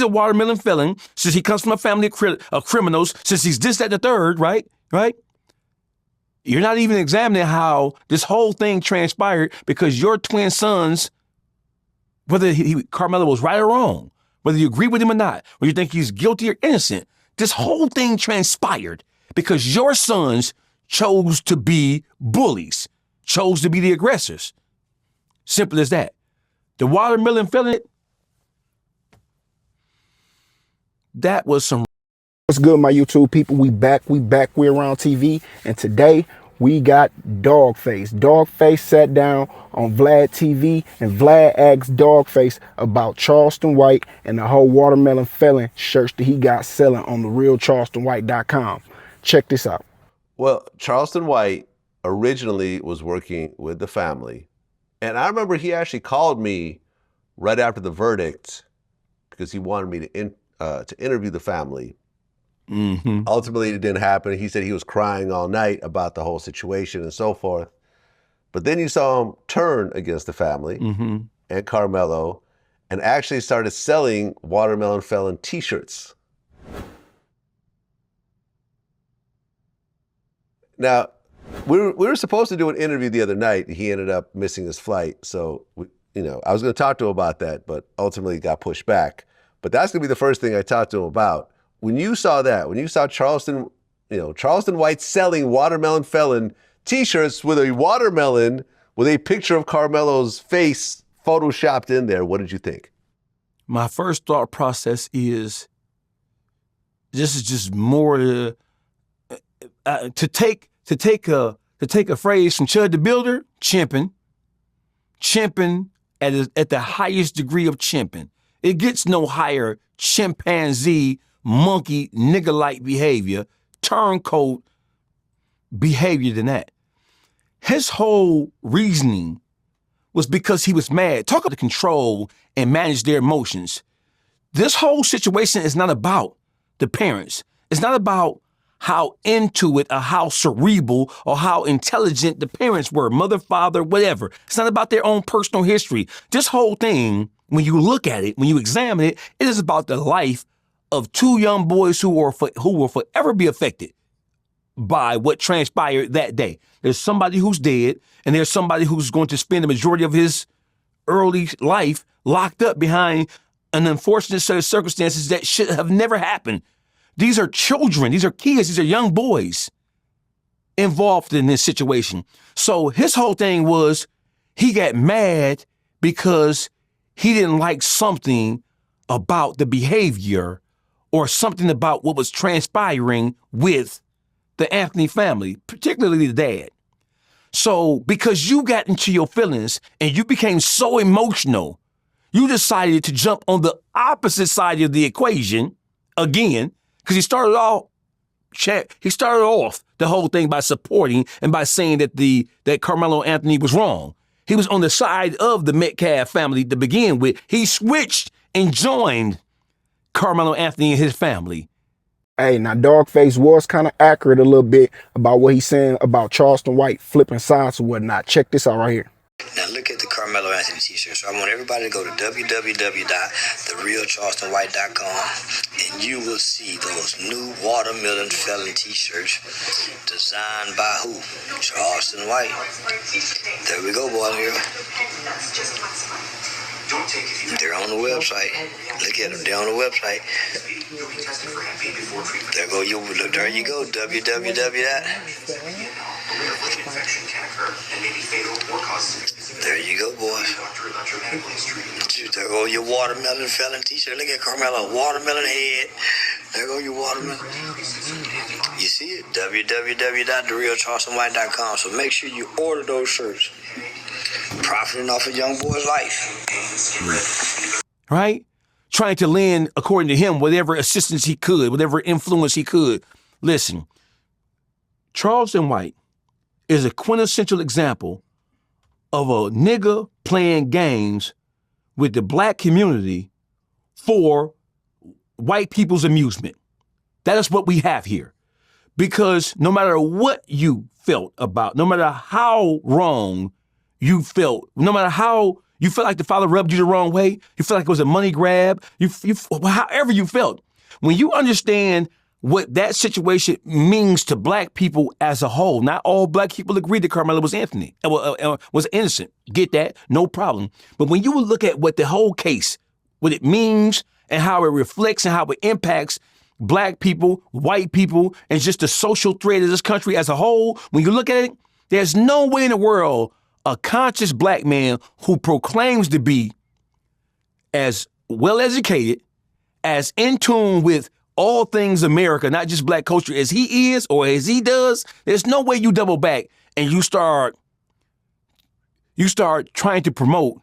he's a watermelon felon, since he comes from a family of criminals, since he's this, that, and the third, right? You're not even examining how this whole thing transpired, because your twin sons, whether Carmelo was right or wrong, whether you agree with him or not, or you think he's guilty or innocent, this whole thing transpired because your sons chose to be bullies, chose to be the aggressors. Simple as that. The watermelon felon, that was some. What's good, my YouTube people? We back, WeAroundTv, and today we got Dawgface. Dawgface sat down on VladTV, and Vlad asked Dawgface about Charleston White and the whole watermelon felon shirts that he got selling on the real CharlestonWhite.com. Check this out. Well, Charleston White originally was working with the family, and I remember he actually called me right after the verdict because he wanted me to interview the family. Mm-hmm. Ultimately, it didn't happen. He said he was crying all night about the whole situation and so forth. But then you saw him turn against the family and Carmelo and actually started selling Watermelon Felon t-shirts. Now, we were supposed to do an interview the other night. He ended up missing his flight. So, I was going to talk to him about that, but ultimately got pushed back. But that's going to be the first thing I talked to him about. When you saw that, when you saw Charleston White selling Watermelon Felon t-shirts with a watermelon with a picture of Carmelo's face photoshopped in there, what did you think? My first thought process is, this is just more to take a phrase from Chud the Builder, chimping at the highest degree of chimping. It gets no higher chimpanzee, monkey, nigger-like behavior, turncoat behavior than that. His whole reasoning was because he was mad. Talk about to control and manage their emotions. This whole situation is not about the parents. It's not about how into it or how cerebral or how intelligent the parents were, mother, father, whatever. It's not about their own personal history. This whole thing, when you look at it, when you examine it, it is about the life of two young boys who will forever be affected by what transpired that day. There's somebody who's dead, and there's somebody who's going to spend the majority of his early life locked up behind an unfortunate set of circumstances that should have never happened. These are children, these are kids, these are young boys involved in this situation. So his whole thing was, he got mad because he didn't like something about the behavior or something about what was transpiring with the Anthony family, particularly the dad. So because you got into your feelings and you became so emotional, you decided to jump on the opposite side of the equation again, because he started off the whole thing by supporting and by saying that Carmelo Anthony was wrong. He was on the side of the Metcalf family to begin with. He switched and joined Carmelo Anthony and his family. Hey, now Dawgface was kind of accurate a little bit about what he's saying about Charleston White flipping sides or whatnot. Check this out right here. Now look at the Carmelo Anthony t-shirt. So I want everybody to go to www.therealcharlestonwhite.com and you will see those new Watermelon Felon t-shirts designed by who? Charleston White. There we go, boy. Here. They're on the website. Look at them. They're on the website. There you go. There you go, boys. There go your Watermelon Felon t-shirt. Look at Carmelo, watermelon head. There go your watermelon. You see it? www.therealcharlestonwhite.com. So make sure you order those shirts. Profiting off a young boy's life. Right? Trying to lend, according to him, whatever assistance he could, whatever influence he could. Listen, Charleston White is a quintessential example of a nigga playing games with the black community for white people's amusement. That is what we have here. Because no matter what you felt about, no matter how wrong you felt, no matter how You felt like the father rubbed you the wrong way. You felt like it was a money grab. However you felt. When you understand what that situation means to black people as a whole, not all black people agreed that Carmelo was was innocent. Get that? No problem. But when you look at what the whole case, what it means and how it reflects and how it impacts black people, white people, and just the social thread of this country as a whole, when you look at it, there's no way in the world a conscious black man who proclaims to be as well educated, as in tune with all things America, not just black culture, as he is or as he does, there's no way you double back and you start trying to promote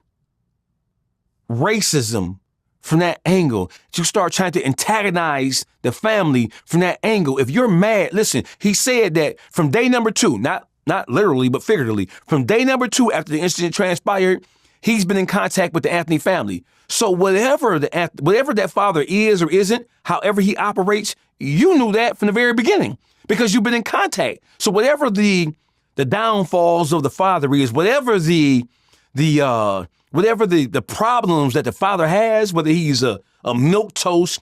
racism from that angle. You start trying to antagonize the family from that angle. If you're mad, listen, he said that from day number 2, not literally, but figuratively, from day number 2 after the incident transpired, he's been in contact with the Anthony family. So whatever that father is or isn't, however he operates, you knew that from the very beginning because you've been in contact. So whatever the downfalls of the father is, whatever the problems that the father has, whether he's a milquetoast,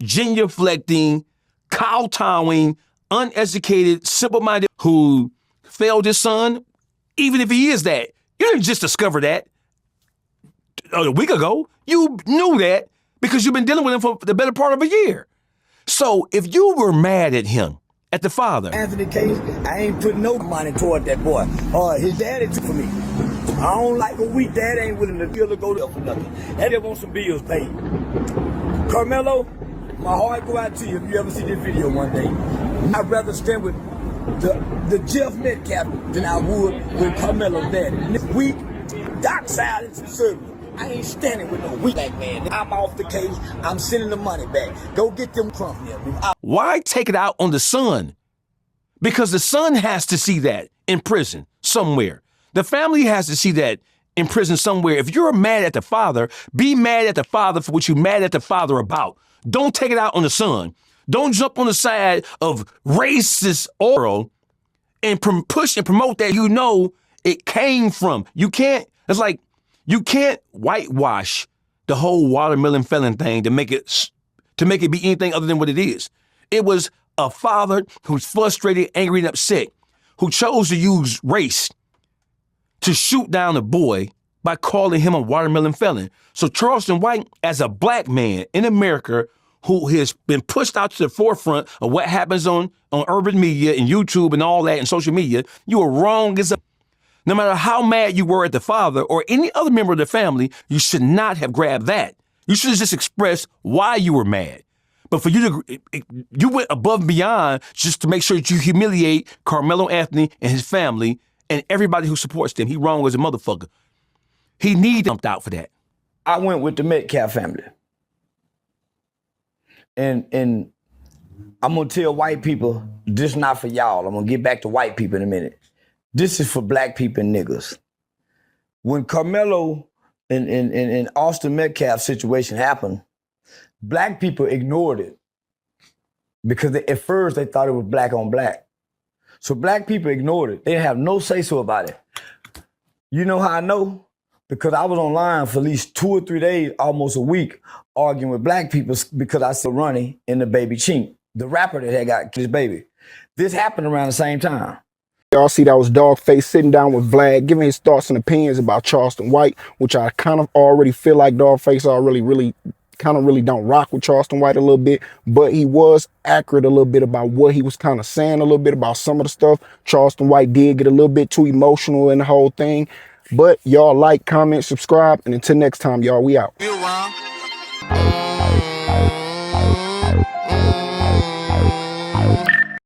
genuflecting, kowtowing, uneducated, simple-minded who failed his son, even if he is that, you didn't just discover that a week ago. You knew that because you've been dealing with him for the better part of a year. So if you were mad at him, at the father. Anthony case, I ain't putting no money toward that boy. His daddy took for me. I don't like a weak dad ain't willing to bill to go there for nothing. Daddy want some bills paid. Carmelo, my heart go out to you if you ever see this video one day. I'd rather stand with the Jeff Metcalf than I would with Carmelo's daddy. Weak, docile, and conservative. I ain't standing with no weak black man. I'm off the case. I'm sending the money back. Go get them crumbs. Why take it out on the son? Because the son has to see that in prison somewhere. The family has to see that in prison somewhere. If you're mad at the father, be mad at the father for what you're mad at the father about. Don't take it out on the son. Don't jump on the side of racist oral and push and promote that you know it came from. You can't whitewash the whole WaterMelon Felon thing to make it be anything other than what it is. It was a father who's frustrated, angry, and upset, who chose to use race to shoot down a boy by calling him a WaterMelon Felon. So Charleston White, as a black man in America who has been pushed out to the forefront of what happens on urban media and YouTube and all that and social media, you are wrong as a... No matter how mad you were at the father or any other member of the family, you should not have grabbed that. You should have just expressed why you were mad. But for you you went above and beyond just to make sure that you humiliate Carmelo Anthony and his family and everybody who supports them. He wrong as a motherfucker. He need dumped out for that. I went with the Metcalf family. And I'm gonna tell white people, this not for y'all. I'm gonna get back to white people in a minute. This is for black people and niggas. When Carmelo and Austin Metcalf situation happened, black people ignored it because at first they thought it was black on black. So black people ignored it. They didn't have no say-so about it. You know how I know? Because I was online for at least 2 or 3 days, almost a week, arguing with black people because I saw Ronnie and the baby Chink, the rapper that had got his baby. This happened around the same time. Y'all see that was Dawgface sitting down with Vlad, giving his thoughts and opinions about Charleston White, which I kind of already feel like Dawgface really don't rock with Charleston White a little bit, but he was accurate a little bit about what he was kind of saying a little bit about some of the stuff. Charleston White did get a little bit too emotional in the whole thing, but y'all like, comment, subscribe, and until next time, y'all, we out. We around.